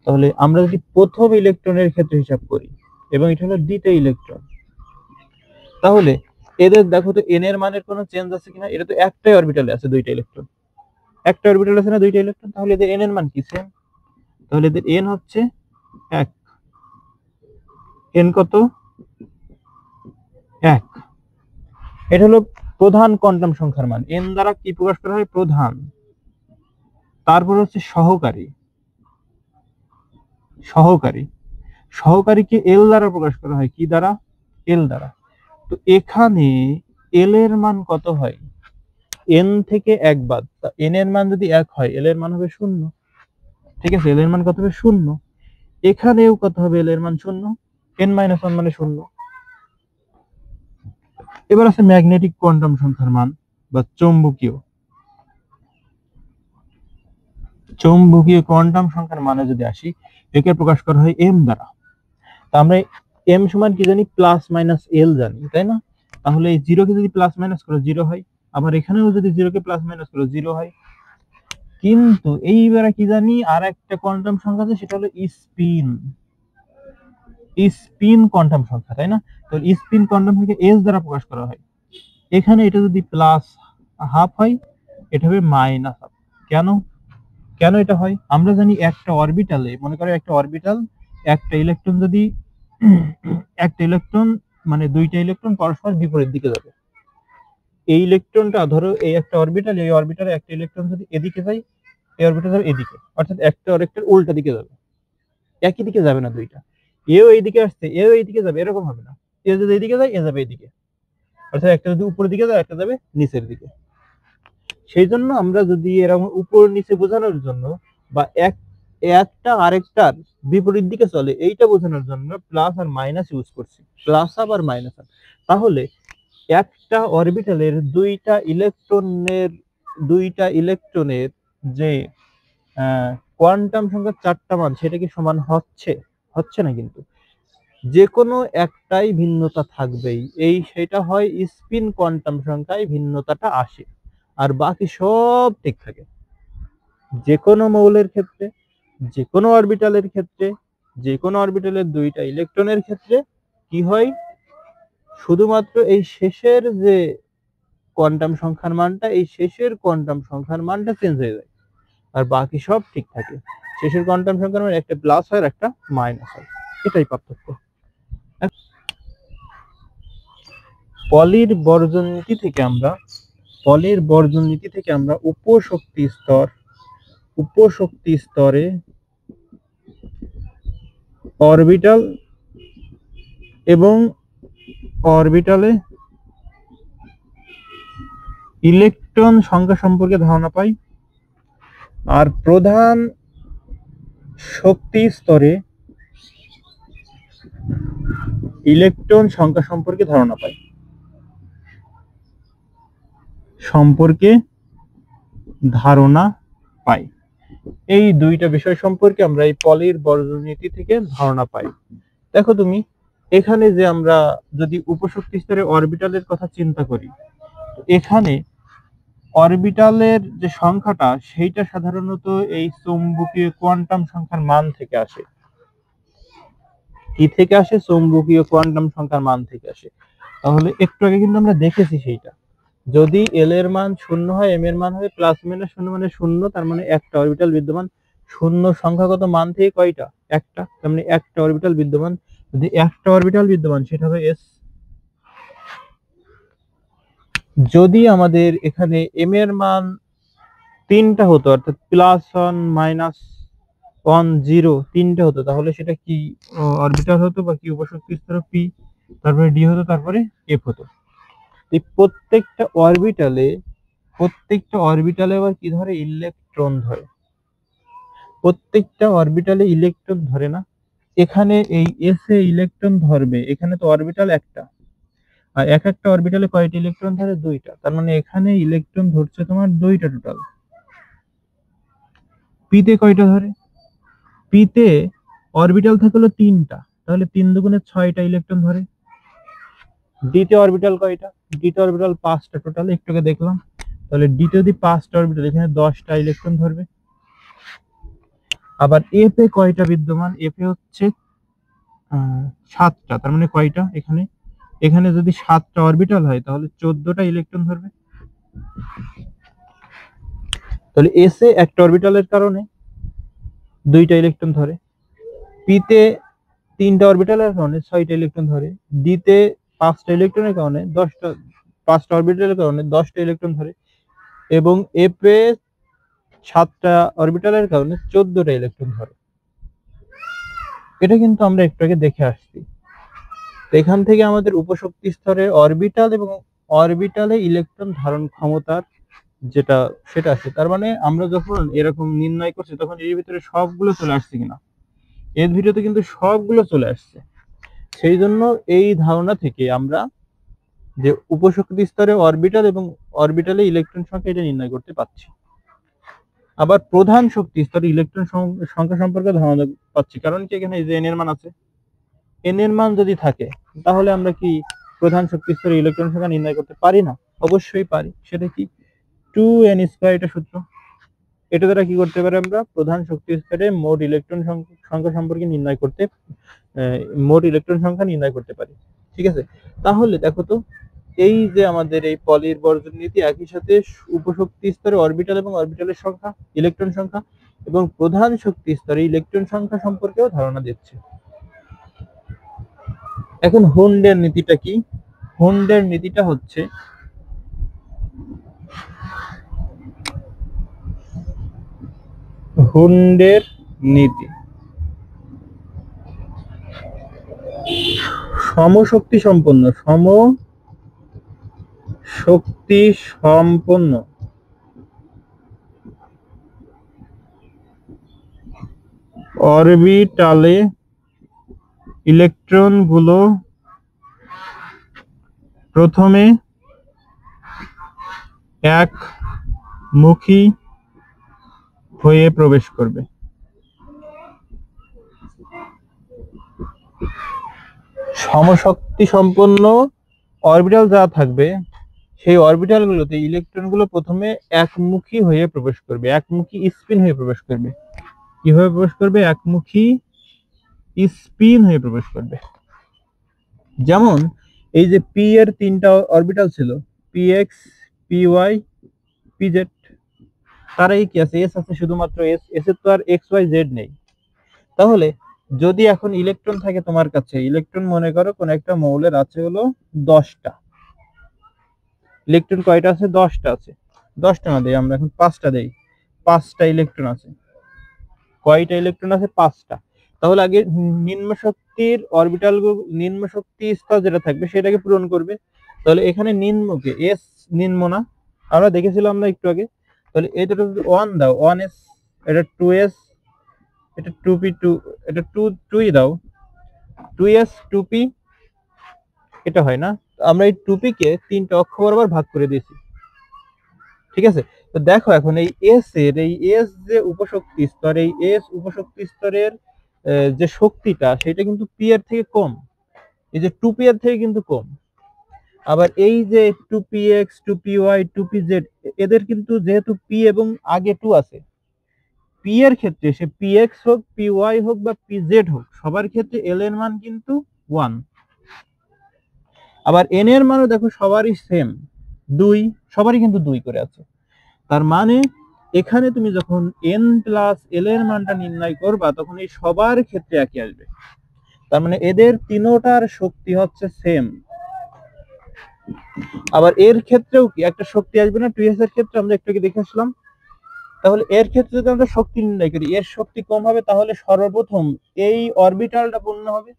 তাহলে আমরা যদি প্রথম ইলেকট্রনের ক্ষেত্রে হিসাব করি, এবং এটা হলো দ্বিতীয় ইলেকট্রন, তাহলে এদের দেখো তো এন এর মানের কোনো চেঞ্জ আছে কিনা? এটা তো একটাই অরবিটালে আছে দুইটা ইলেকট্রন, একটা অরবিটাল আছে না দুইটা ইলেকট্রন, তাহলে এদের এন এর মান কি? সেম। তাহলে এদের এন হচ্ছে 1। এন কত? 1। এটা হলো প্রধান কোয়ান্টাম সংখ্যার মান। এন দ্বারা কি প্রকাশ করা হয়? প্রধান। তারপর হচ্ছে সহকারী। সহকারীকে এল দ্বারা প্রকাশ করা হয়। কি দ্বারা? এল দ্বারা। তো এখানে এল এর মান কত হয়? এন থেকে 1 বাদ। এন এর মান যদি 1 হয়, এল এর মান হবে 0। ঠিক আছে, এল এর মান কত হবে? 0। এখানেও কত হবে? এল এর মান 0। n - 1 মানে 0। এবার আছে ম্যাগনেটিক কোয়ান্টাম সংখ্যার মান বা চৌম্বকীয় কোয়ান্টাম সংখ্যার মানে যদি আসি, একে প্রকাশ করা হয় এম দ্বারা। তা আমরা এম সমান কি জানি? প্লাস মাইনাস এল জানি, তাই না? তাহলে এই জিরোকে যদি প্লাস মাইনাস করো 0 হয়, আবার এখানেও যদি জিরোকে প্লাস মাইনাস করো 0 হয়। কিন্তু এইবারে কি জানি? আর একটা কোয়ান্টাম সংখ্যা আছে, সেটা হলো স্পিন কোয়ান্টাম সংখ্যা, তাই না? তো স্পিন কোয়ান্টাম সংখ্যা এস দ্বারা প্রকাশ করা হয়। এখানে এটা যদি প্লাস হাফ হয়, এটা হবে মাইনাস হাফ। কেন কেন এটা হয়? আমরা জানি একটা অরবিটালে, মনে করো একটা অরবিটাল, একটা ইলেকট্রন যদি একটা ইলেকট্রন মানে দুইটা ইলেকট্রন পরস্পর বিপরীত দিকে যাবে। এই ইলেকট্রনটা ধরো এই একটা অরবিটাল, এই অরবিটালে একটা ইলেকট্রন যদি এদিকে যায়, এই অরবিটাল যাবে এদিকে, অর্থাৎ একটা আরেকটার উল্টা দিকে যাবে। একই দিকে যাবে না দুইটা। এও এইদিকে আসছে, এও এইদিকে যাবে, এরকম হবে না। এ যদি এইদিকে যায়, এ যাবে এইদিকে। অর্থাৎ একটা যদি উপরের দিকে যায়, একটা যাবে নিচের দিকে। সেই জন্য আমরা যদি এরকম উপর নিচে বোঝানোর জন্য বা এক একটা আরেকটার বিপরীত দিকে চলে এইটা বোঝানোর জন্য প্লাস আর মাইনাস ইউজ করছি, প্লাস আপ আর মাইনাস আপ। তাহলে একটা অরবিটালের দুইটা ইলেকট্রনের যে কোয়ান্টাম সংখ্যা 4টা মান, সেটা কি সমান হচ্ছে? হচ্ছে না, কিন্তু যে কোনো একটাই ভিন্নতা থাকবেই, সেটা হয় স্পিন কোয়ান্টাম সংখ্যায় ভিন্নতাটা আসে, আর বাকি সব ঠিক থাকে। যে কোনো মৌলের ক্ষেত্রে, যে কোনো অরবিটালের ক্ষেত্রে, যে কোনো অরবিটালের দুইটা ইলেকট্রনের ক্ষেত্রে কি হয়, শুধুমাত্র এই শেষের যে কোয়ান্টাম সংখ্যার মানটা, এই শেষের কোয়ান্টাম সংখ্যার মানটা চেঞ্জ হয়ে যায়, আর বাকি সব ঠিক থাকে। শেষের কোয়ান্টাম সংখ্যার মান একটা প্লাস হয় আর একটা মাইনাস হয়, এটাই পার্থক্য। পলির বর্জন নীতি থেকে আমরা উপশক্তি স্তরে অরবিটাল এবং অরবিটালে ইলেকট্রন সংখ্যা সম্পর্কে ধারণা পাই, আর প্রধান শক্তি স্তরে ইলেকট্রন সংখ্যা সম্পর্কে ধারণা পাই। এই দুইটা বিষয় সম্পর্কে আমরা এই পলির বর্জন নীতি থেকে ধারণা পাই। দেখো তুমি এখানে যে আমরা যদি উপশক্তি স্তরে অরবিটালের কথা চিন্তা করি, এখানে অরবিটালের যে সংখ্যাটা সেইটা সাধারণত এই চৌম্বকীয় কোয়ান্টাম সংখ্যার মান থেকে আসে। কি থেকে আসে? চৌম্বকীয় কোয়ান্টাম সংখ্যার মান থেকে আসে। তাহলে একটু আগে কিন্তু আমরা দেখেছি সেইটা, যদি এল এর মান 0 হয়, এম এর মান হবে প্লাস মাইনাস 0 মানে 0, তার মানে একটা অরবিটাল বিদ্যমান। 0 সংখ্যাগত মান থেকে কয়টা? একটা, তার মানে একটা অরবিটাল বিদ্যমান। যদি একটা অরবিটাল বিদ্যমান সেটা হবে এস। যদি আমাদের এখানে এম এর মান 3টা হতো, অর্থাৎ +1 -1 0 3টা হতো, তাহলে সেটা কি অরবিটাল হতো বা কি উপশক্তি স্তর পি, তারপরে ডি হতো, তারপরে এফ হতো। এই প্রত্যেকটা অরবিটালে আবার কি ধরে? ইলেকট্রন ধরে। প্রত্যেকটা অরবিটালে ইলেকট্রন ধরে না? এখানে এই এস এ ইলেকট্রন ধরবে, এখানে তো অরবিটাল একটা, আর এক একটা অরবিটালে কয়টা ইলেকট্রন ধরে? 2টা, তার মানে এখানে ইলেকট্রন ধরছে তোমার 2টা টোটাল। পিতে কয়টা ধরে? পিতে অরবিটাল থাকলো 3টা, তাহলে 3 দুগুণে 6টা ইলেকট্রন ধরে। ডিতে অরবিটাল কয়টা? ডিতে অরবিটাল 5টা টোটাল, একটু আগে দেখলাম। তাহলে ডিতে যদি 5টা অরবিটাল, এখানে 10টা ইলেকট্রন ধরবে। আবার এফ এ কয়টা বিদ্যমান? এফ এ হচ্ছে 7টা, তার মানে কয়টা? এখানে যদি 7টা অরবিটাল হয় তাহলে 14টা ইলেকট্রন ধরবে। তাহলে এস এ একটা অরবিটালের কারণে 2টা ইলেকট্রন ধরে, পিতে 3টা অরবিটালের কারণে 6টা ইলেকট্রন ধরে, ডিতে 5টা ইলেকট্রনের কারণে 5টা অরবিটালের কারণে 10টা ইলেকট্রন ধরে, এবং এফ এ 7টা অরবিটালের কারণে 14টা ইলেকট্রন ধরে। এটা কিন্তু আমরা একটু আগে দেখে আসছি। এখান থেকে আমাদের উপশক্তি স্তরে অরবিটাল এবং অরবিটালে ইলেকট্রন ধারণ ক্ষমতার সেটা আছে। তার মানে আমরা যখন এরকম নির্ণয় করছি তখন এর ভিতরে সবগুলো চলে আসছে কিনা? এর ভিতরে কিন্তু সবগুলো চলে আসছে। সেই জন্য এই ধারণা থেকে আমরা যে উপশক্তি স্তরে অরবিটাল এবং অরবিটালে ইলেকট্রন সংখ্যা এটা নির্ণয় করতে পারছি। আবার প্রধান শক্তি স্তরে ইলেকট্রন সংখ্যা সম্পর্কে ধারণা পাচ্ছি, কারণ কি এখানে যে এন এর মান আছে, এন এর মান যদি থাকে তাহলে আমরা কি প্রধান শক্তি স্তরে ইলেকট্রন সংখ্যা নির্ণয় করতে পারি না? অবশ্যই পারি। সেটা কি? 2n², এটা সূত্র। এটা দ্বারা কি করতে পারি? আমরা প্রধান শক্তি স্তরে মোট ইলেকট্রন সংখ্যা সম্পর্কে মোট ইলেকট্রন সংখ্যা নির্ণয় করতে পারি। ঠিক আছে, তাহলে দেখো তো এই যে আমাদের এই পলির বর্জন নীতি একই সাথে উপশক্তি স্তরে অরবিটাল এবং অরবিটালের সংখ্যা, ইলেকট্রন সংখ্যা, এবং প্রধান শক্তি স্তরে ইলেকট্রন সংখ্যা সম্পর্কেও ধারণা দিচ্ছে। এখন হুন্ডের নীতিটা কি? হুন্ডের নীতিটা হচ্ছে হুন্ডের নীতি সমশক্তি সম্পন্ন অরবিটালে ইলেকট্রনগুলো প্রথমে একমুখী হয়ে প্রবেশ করবে। সমশক্তি সম্পন্ন অরবিটাল যা থাকবে সেই অরবিটালগুলোতে ইলেকট্রনগুলো প্রথমে একমুখী হয়ে প্রবেশ করবে, একমুখী স্পিন হয়ে প্রবেশ করবে। কিভাবে প্রবেশ করবে? একমুখী স্পিন হয়ে প্রবেশ করবে। যেমন এই যে পি এর তিনটা অরবিটাল ছিল, P X, P Y, P Z. তারাই কি আছে? এস আছে, শুধুমাত্র এস। এস এর তো আর এক্স ওয়াই জেড নেই। তাহলে যদি এখন ইলেকট্রন থাকে তোমার কাছে, ইলেকট্রন মনে করো কোন একটা মৌলের আছে হলো 10টা। ইলেকট্রন কয়টা আছে? 10টা আছে। 10টা না দেই আমরা এখন 5টা দেই। 5টা ইলেকট্রন আছে। কয়টা ইলেকট্রন আছে? 5টা। তাহলে আগে নিম্ন শক্তির অরবিটাল, নিম্ন শক্তি স্তর যেটা থাকবে সেটাকে পূরণ করবে। তাহলে এখানে নিম্নকে এস, নিম্ন না আমরা দেখেছিলাম না একটু আগে। তাহলে এটা যদি 1 দাও, 1s, এটা 2s, এটা 2p2, এটা 2 দাও, 2s 2p, এটা হয় না। আমরা এই 2p কে 3টা অক্ষ বরাবর ভাগ করে দিয়েছি। ঠিক আছে? তো দেখো এখন এই এস এর, এই এস যে উপশক্তি স্তর, এই এস উপশক্তি স্তরের যে শক্তিটা সেটা কিন্তু পি এর থেকে কম। এই যে 2p এর থেকে কিন্তু কম। আবার এই যে 2px, 2py, 2pz, এদের কিন্তু যেহেতু p এবং আগে 2 আছে, p এর ক্ষেত্রে সে px হোক, py হোক বা pz হোক, সবার ক্ষেত্রে l এর মান কিন্তু 1। আবার n এর মানও দেখো সবারই সেম 2, সবারই কিন্তু 2 করে আছে। তার মানে এখানে তুমি যখন n প্লাস l এর মানটা নির্ণয় করবা তখন এই সবার ক্ষেত্রে একই আসবে। তার মানে এদের তিনোটার শক্তি হচ্ছে সেম। আবার এর ক্ষেত্রেও কি একটা শক্তি আসবে না? 2s এর ক্ষেত্রে আমরা একটু আগে দেখেছিলাম। তাহলে এর ক্ষেত্রে যদি আমরা শক্তি নির্ণয় করি, এর শক্তি কম হবে, তাহলে সর্বপ্রথম এই অরবিটালটা পূর্ণ হবে।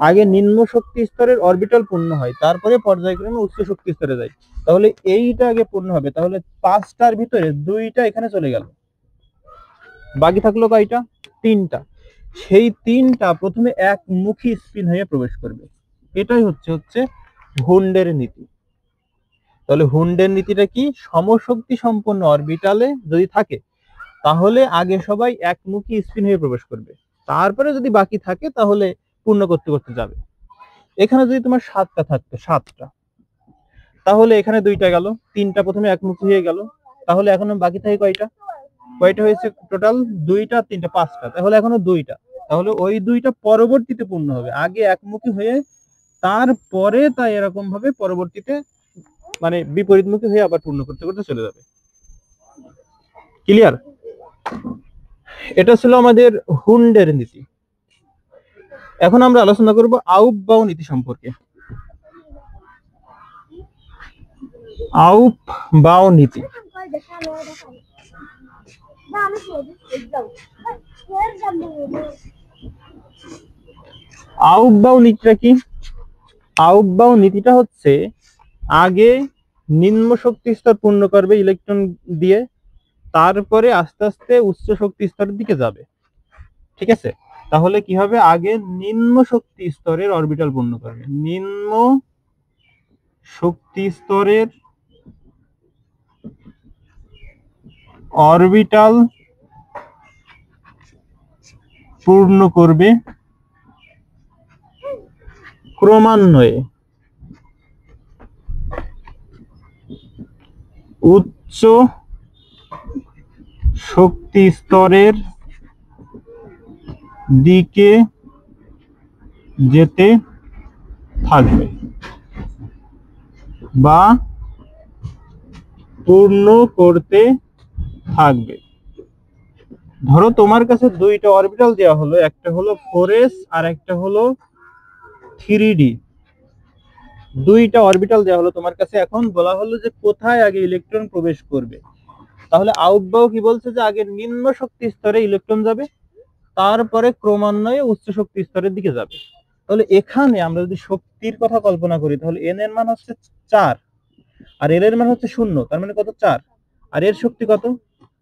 আগে নিম্ন শক্তি স্তরের অরবিটাল পূর্ণ হয়, তারপরে পর্যায়ক্রমে উচ্চ শক্তি স্তরে যায়। তাহলে এইটা আগে পূর্ণ হবে। তাহলে 5টার ভিতরে 2টা এখানে চলে গেল, বাকি থাকলো কয়টা? 3টা। সেই 3টা প্রথমে একমুখী স্পিন হয়ে প্রবেশ করবে। এটাই হচ্ছে হুন্ডের নীতি। তাহলে হুন্ডের নীতিটা কি? সমশক্তি সম্পন্ন অরবিটালে যদি থাকে তাহলে আগে সবাই একমুখী স্পিন হয়ে প্রবেশ করবে, তারপরে যদি বাকি থাকে তাহলে পূর্ণ করতে করতে যাবে। এখানে যদি তোমার 7টা থাকতো, 7টা, তাহলে এখানে 2টা গেল, 3টা প্রথমে একমুখী হয়ে গেল, তাহলে এখনো বাকি থাকে কয়টা? কয়টা হয়েছে টোটাল? 2টা, 3টা, 5টা, তাহলে এখনো 2টা। তাহলে ওই 2টা পরবর্তীতে পূর্ণ হবে, আগে একমুখী হয়ে তারপরে তাই এরকম ভাবে পরবর্তীতে মানে বিপরীতমুখী হয়ে আবার পূর্ণ করতে করতে চলে যাবে। ক্লিয়ার? এটা ছিল আমাদের হুন্ডের নীতি। এখন আমরা আলোচনা করব আউপবাউ নীতি সম্পর্কে। আউপবাউ নীতি। আউপবাউ নীতিটা কি? আউপবাউ নীতিটা হচ্ছে আগে নিম্ন শক্তি স্তর পূর্ণ করবে ইলেকট্রন দিয়ে, তারপরে আস্তে আস্তে উচ্চ শক্তি স্তরের দিকে যাবে। ঠিক আছে? তাহলে কি হবে? আগে নিম্ন শক্তি স্তরের অরবিটাল পূর্ণ করবে, নিম্ন শক্তি স্তরের অরবিটাল পূর্ণ করবে ক্রমান্বয়ে উচ্চ শক্তি স্তরের দিকে যেতে থাকবে বা পূর্ণ করতে থাকবে। ধরো তোমার কাছে 2টা অরবিটাল দেওয়া হলো, একটা হলো 4s আর একটা হলো 3d। 2টা অরবিটাল দেওয়া হলো তোমার কাছে, এখন বলা হলো যে কোথায় আগে ইলেকট্রন প্রবেশ করবে। তাহলে আউপবাউ কি বলছে? যে আগে নিম্ন শক্তি স্তরে ইলেকট্রন যাবে, তারপরে ক্রমান্বয়ে উচ্চ শক্তি স্তরের দিকে যাবে। তাহলে এখানে আমরা যদি শক্তির কথা কল্পনা করি, তাহলে n এর মান হচ্ছে 4 আর l এর মান হচ্ছে 0, তার মানে কত? 4। আর এর শক্তি কত?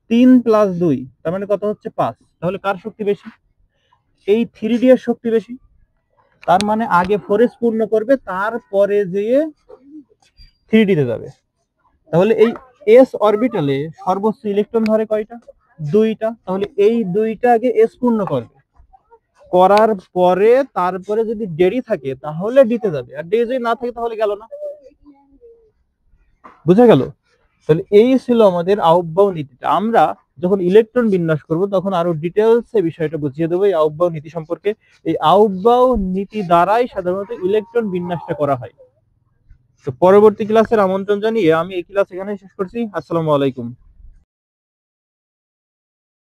3 প্লাস 2 তার মানে কত হচ্ছে 5। তাহলে কার শক্তি বেশি? এই 3D এর শক্তি বেশি। তার মানে আগে 4s পূর্ণ করবে, তারপরে যেয়ে 3D তে যাবে। তাহলে এই s অরবিটালে সর্বোচ্চ ইলেকট্রন ধরে কয়টা? 2টা। তাহলে এই 2টা আগে s পূর্ণ করবে, করার পরে তারপরে যদি দেরি থাকে তাহলে ডিতে যাবে, আর ডি যদি না থাকে তাহলে গেল না। বুঝা গেল? তাহলে এই ছিল আমাদের আউটবাউ নীতিটা। আমরা যখন ইলেকট্রন বিন্যাস করব তখন আরো ডিটেলসে বিষয়টা বুঝিয়ে দেবো এই আউটবাউ নীতি সম্পর্কে। এই আউটবাউ নীতি দ্বারাই সাধারণত ইলেকট্রন বিন্যাসটা করা হয়। তো পরবর্তী ক্লাসের আমন্ত্রণ জানিয়ে আমি এই ক্লাস এখানে শেষ করছি। আসসালামু আলাইকুম।